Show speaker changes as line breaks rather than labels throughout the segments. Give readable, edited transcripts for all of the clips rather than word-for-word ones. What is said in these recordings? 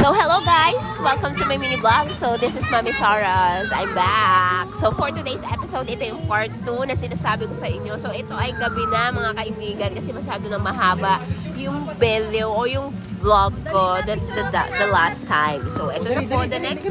So hello guys! Welcome to my mini vlog. So this is Mami Saras. I'm back. So for today's episode, ito yung part 2 na sinasabi ko sa inyo. So ito ay gabi na mga kaibigan kasi masyado na mahaba yung video o yung vlog ko the last time. So ito na po the next.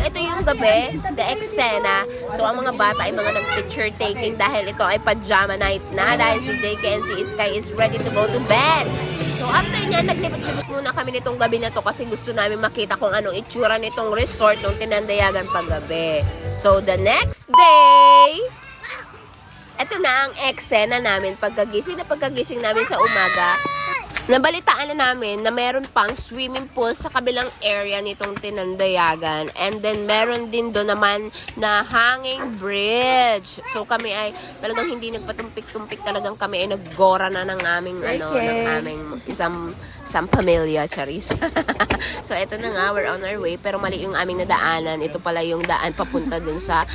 Ito yung gabi, the eksena. So ang mga bata ay mga nag-picture taking dahil ito ay pajama night na dahil si JK and si Sky is ready to go to bed. So after niya, naglibot-libot muna kami nitong gabi na to kasi gusto namin makita kung anong itsura nitong resort nung Tinandayagan paggabi. So the next day, ito na ang eksena namin pagkagising namin sa umaga. Nabalitaan na namin na meron pang swimming pool sa kabilang area nitong Tinandayagan. And then meron din doon naman na hanging bridge. So kami ay talagang hindi nagpatumpik-tumpik, talagang kami ay naggora na ng aming ng aming isang pamilya, charis. So eto na nga, we're on our way, pero mali yung aming nadaanan. Ito pala yung daan papunta doon sa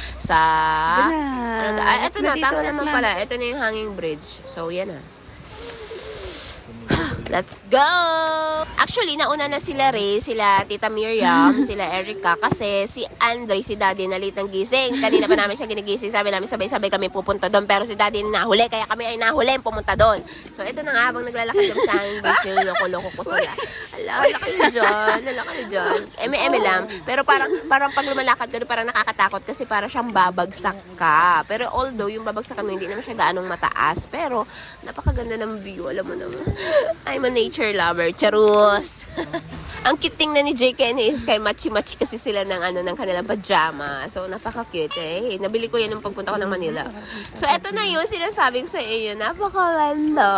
ito na, tama naman pala. Ito na yung hanging bridge. So yan na. Let's go! Actually, nauna na sila Ray, sila Tita Miriam, sila Erica, kasi si Andre, si Daddy, na late ng gising. Kanina pa namin siya ginigising. Sabi namin, sabay-sabay kami pupunta doon. Pero si Daddy nahuli, kaya kami ay nahuli pumunta doon. So, ito na nga, habang naglalakad kami sa hanging beach, yung loko-loko ko sila. Ala kayo dyan. Eme-eme lang. Pero parang pag lumalakad ka, parang nakakatakot kasi parang siyang babagsak ka. Pero although, yung babagsak mo, hindi naman siya gaanong mataas. Pero, napakaganda ng view, alam mo naman. I'm a nature lover. Charus! Ang cute tingnan ni JK and Sky, matchy-matchy kasi sila ng kanilang pajama. So, napaka-cute eh. Nabili ko yan nung pagpunta ko ng Manila. So, eto na yun. Sinasabi ko sa inyo, napakaganda.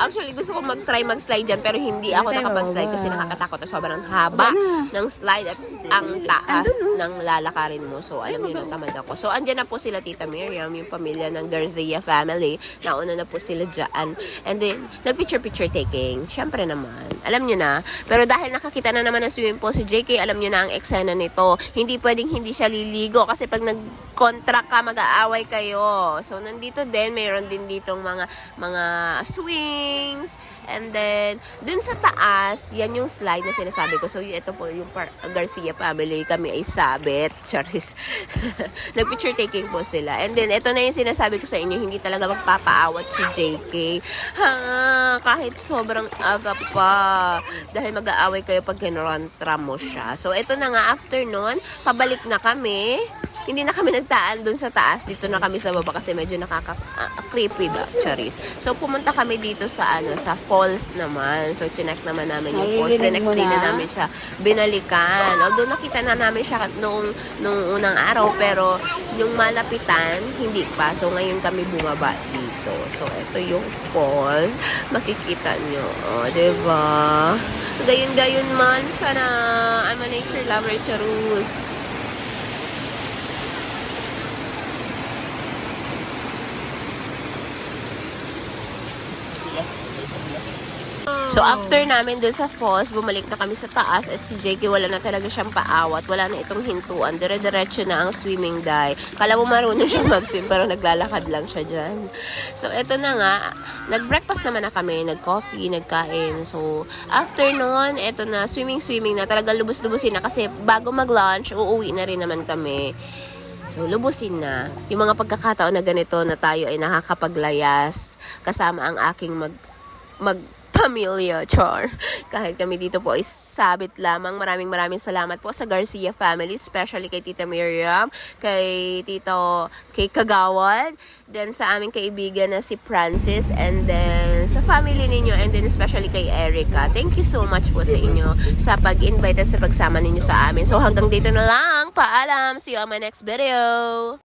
Actually, gusto ko mag-slide dyan, pero hindi ako nakapag-slide kasi nakakatakot. Sobrang haba ng slide at ang taas ng lalakarin mo. So, alam niyo na, tamad ako. So, andyan na po sila Tita Miriam, yung pamilya ng Garcia family. Nauna na po sila dyan. And then, nag-picture taking. Siyempre naman. Alam niyo na. Pero dahil nakakita na naman ng swimming pool si JK, alam niyo na ang eksena nito. Hindi pwedeng hindi siya liligo kasi pag nag-contract ka, mag-aaway kayo. So, nandito din, mayroon din ditong mga swings. And then, dun sa taas, yan yung slide na sinasabi ko. So, ito po yung Garcia family. Kami ay sabit. Charis. Nag-picture taking po sila. And then, ito na yung sinasabi ko sa inyo, hindi talaga magpapaawat si JK. Kahit sobrang aga pa. Dahil mag-aaway kayo pag ginrontra mo siya. So, ito na nga, after nun, pabalik na kami. Hindi na kami nagtaan dun sa taas. Dito na kami sa baba kasi medyo nakaka-creepy ba, charis. So, pumunta kami dito sa falls naman. So, chinek naman namin yung falls. The next day na namin siya binalikan. Although, nakita na namin siya noong unang araw, pero yung malapitan, hindi pa. So, ngayon kami bumaba dito. So, ito yung falls. Makikita nyo. O, diba? Gayon man. Sana I'm a nature lover, charus. So, after namin doon sa falls, bumalik na kami sa taas at si JK wala na talaga siyang paawat. Wala na itong hintuan. Dire-diretso na ang swimming dive. Kala mo marunong siya mag-swim pero naglalakad lang siya dyan. So, eto na nga. Nag-breakfast naman na kami. Nag-coffee, nagkain. So, after noon, eto na, swimming na. Talagang lubos-lubusin na kasi bago mag-lunch, uuwi na rin naman kami. So, lubusin na. Yung mga pagkakataon na ganito na tayo ay nakakapaglayas kasama ang aking pamilya, char. Kahit kami dito po is sabit lamang. Maraming salamat po sa Garcia family, especially kay Tita Miriam, kay Kagawad, then sa aming kaibigan na si Francis, and then sa family ninyo, and then especially kay Erica. Thank you so much po sa inyo sa pag-invite at sa pagsama ninyo sa amin. So hanggang dito na lang. Paalam. See you on my next video.